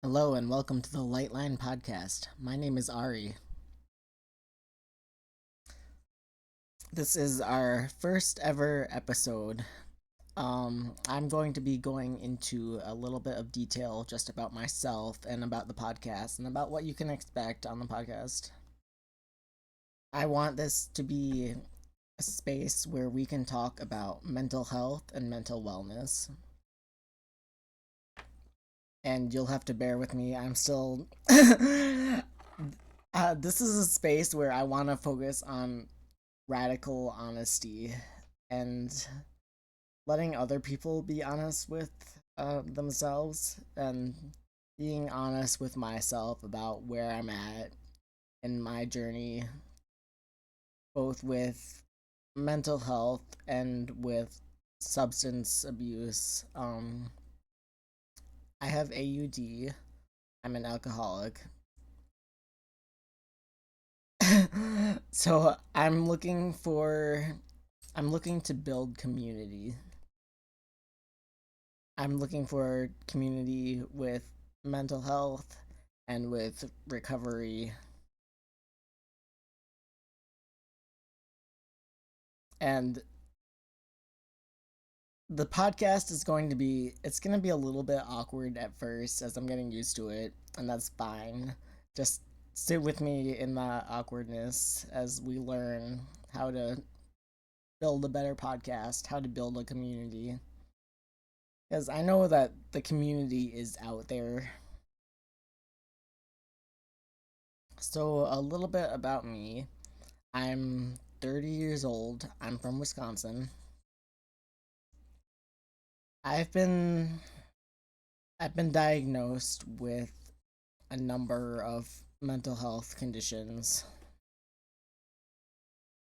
Hello and welcome to the Lightline Podcast. My name is Ari. This is our first ever episode. I'm going to be going into a little bit of detail just about myself and about the podcast and about what you can expect on the podcast. I want this to be a space where we can talk about mental health and mental wellness. And you'll have to bear with me. I'm still. This is a space where I want to focus on radical honesty and letting other people be honest with themselves and being honest with myself about where I'm at in my journey, both with mental health and with substance abuse. I have AUD. I'm an alcoholic. So I'm looking to build community. I'm looking for community with mental health and with recovery. And the podcast is going to be a little bit awkward at first as I'm getting used to it, and that's fine. Just sit with me in that awkwardness as we learn how to build a better podcast, how to build a community. Because I know that the community is out there. So, a little bit about me. I'm 30 years old. I'm from Wisconsin. I've been I've been diagnosed with a number of mental health conditions.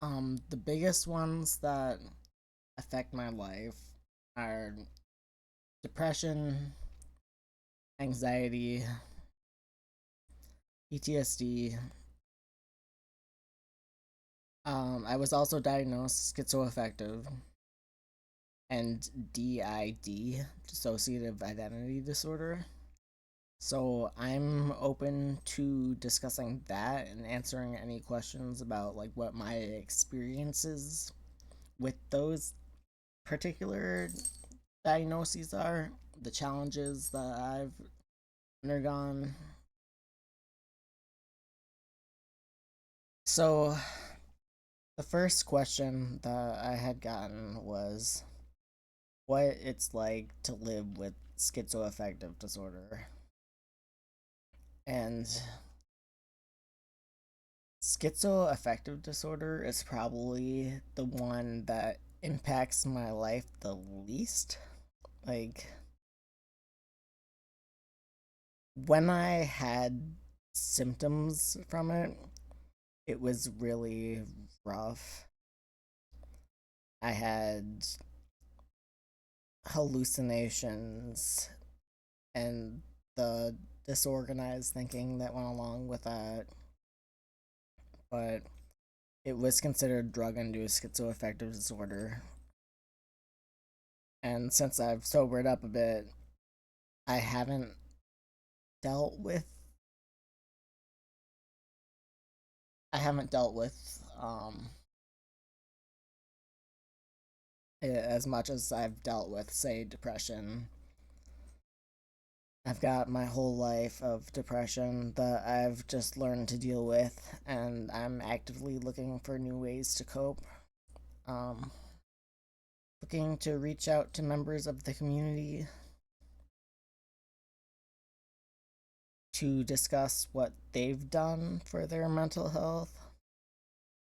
The biggest ones that affect my life are depression, anxiety, PTSD. I was also diagnosed schizoaffective and DID, dissociative identity disorder. So I'm open to discussing that and answering any questions about like what my experiences with those particular diagnoses are, the challenges that I've undergone. So the first question that I had gotten was what it's like to live with schizoaffective disorder. And schizoaffective disorder is probably the one that impacts my life the least. Like, when I had symptoms from it, it was really rough. I had hallucinations and the disorganized thinking that went along with that, but it was considered drug induced schizoaffective disorder. And since I've sobered up a bit, I haven't dealt with I haven't dealt with it as much as I've dealt with, say, depression. I've got my whole life of depression that I've just learned to deal with, and I'm actively looking for new ways to cope. Um, Looking to reach out to members of the community to discuss what they've done for their mental health,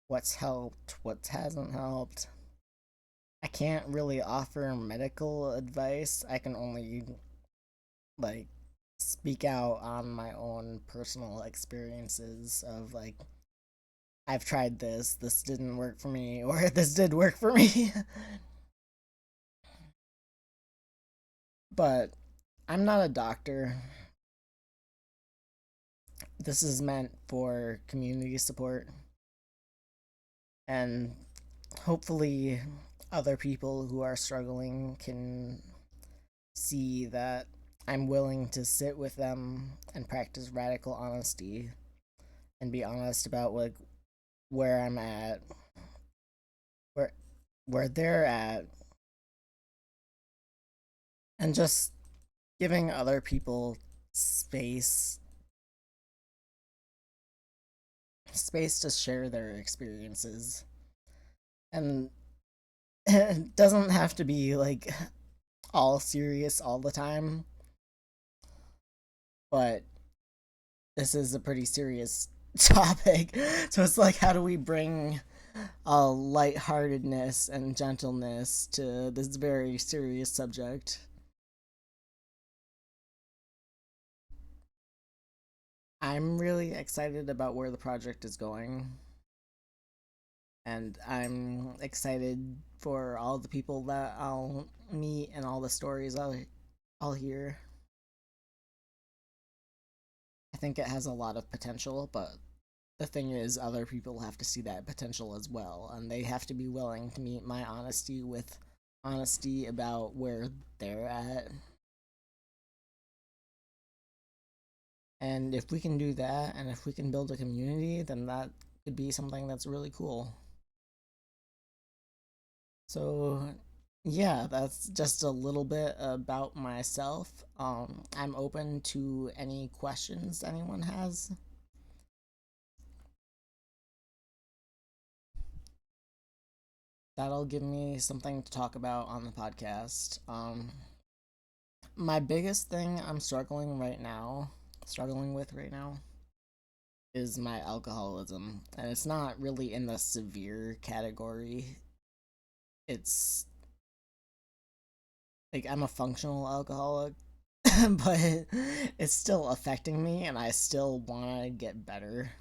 what's helped, what hasn't helped. I can't really offer medical advice. I can only like speak out on my own personal experiences of like I've tried this didn't work for me, or this did work for me. But I'm not a doctor. This is meant for community support and hopefully other people who are struggling can see that I'm willing to sit with them and practice radical honesty and be honest about like where I'm at, where where they're at, and just giving other people space space to share their experiences. And it doesn't have to be like all serious all the time, but this is a pretty serious topic. So it's like, how do we bring a lightheartedness and gentleness to this very serious subject? I'm really excited about where the project is going, and I'm excited for all the people that I'll meet and all the stories I'll hear. I think it has a lot of potential, but the thing is, other people have to see that potential as well, and they have to be willing to meet my honesty with honesty about where they're at. And if we can do that, and if we can build a community, then that could be something that's really cool. So, yeah, that's just a little bit about myself. I'm open to any questions anyone has. That'll give me something to talk about on the podcast. My biggest thing I'm struggling with right now, is my alcoholism. And it's not really in the severe category. It's like I'm a functional alcoholic, but it's still affecting me and I still want to get better.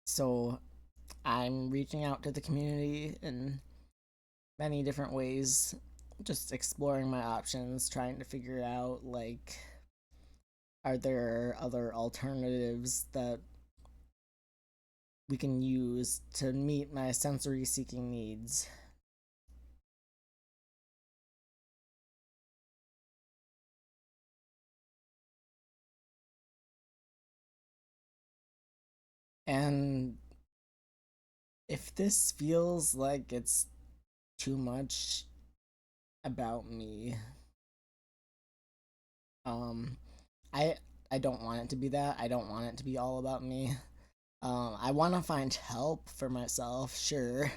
So I'm reaching out to the community in many different ways, just exploring my options, trying to figure out like, are there other alternatives that we can use to meet my sensory seeking needs? And if this feels like it's too much about me, um, I I don't want it to be that. I don't want it to be all about me. I want to find help for myself, sure,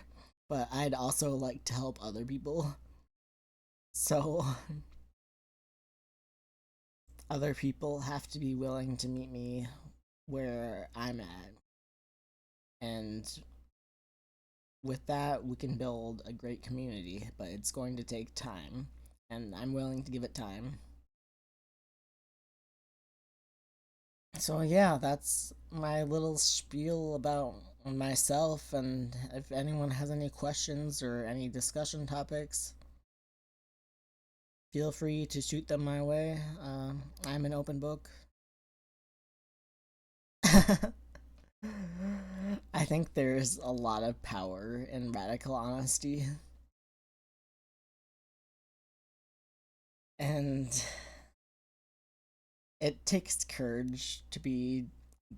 but I'd also like to help other people. So other people have to be willing to meet me where I'm at, and with that, we can build a great community. But it's going to take time, and I'm willing to give it time. So yeah, that's my little spiel about myself, and if anyone has any questions or any discussion topics, feel free to shoot them my way. I'm an open book. I think there's a lot of power in radical honesty, and it takes courage to be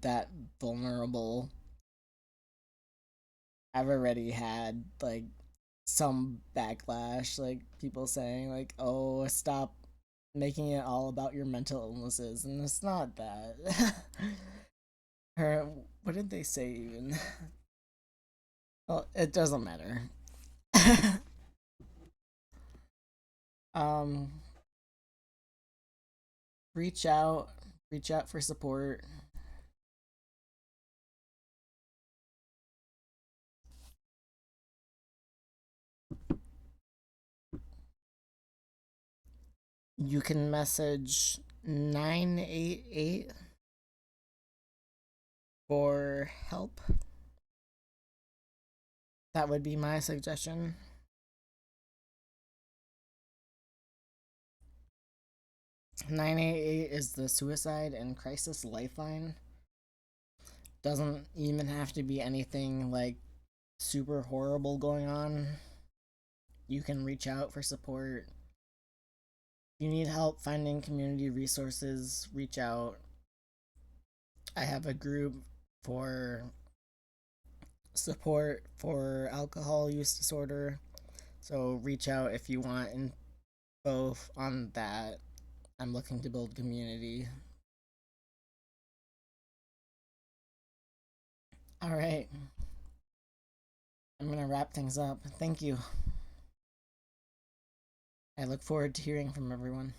that vulnerable. I've already had like some backlash, like people saying like, "Oh, stop making it all about your mental illnesses," and it's not that. Or what did they say even? Well, it doesn't matter. um, reach out, reach out for support. You can message 988 for help. That would be my suggestion. 988 is the suicide and crisis lifeline. Doesn't even have to be anything like super horrible going on. You can reach out for support. you need help finding community resources, reach out. I have a group for support for alcohol use disorder. So reach out if you want info on that. I'm looking to build community. All right. I'm going to wrap things up. Thank you. I look forward to hearing from everyone.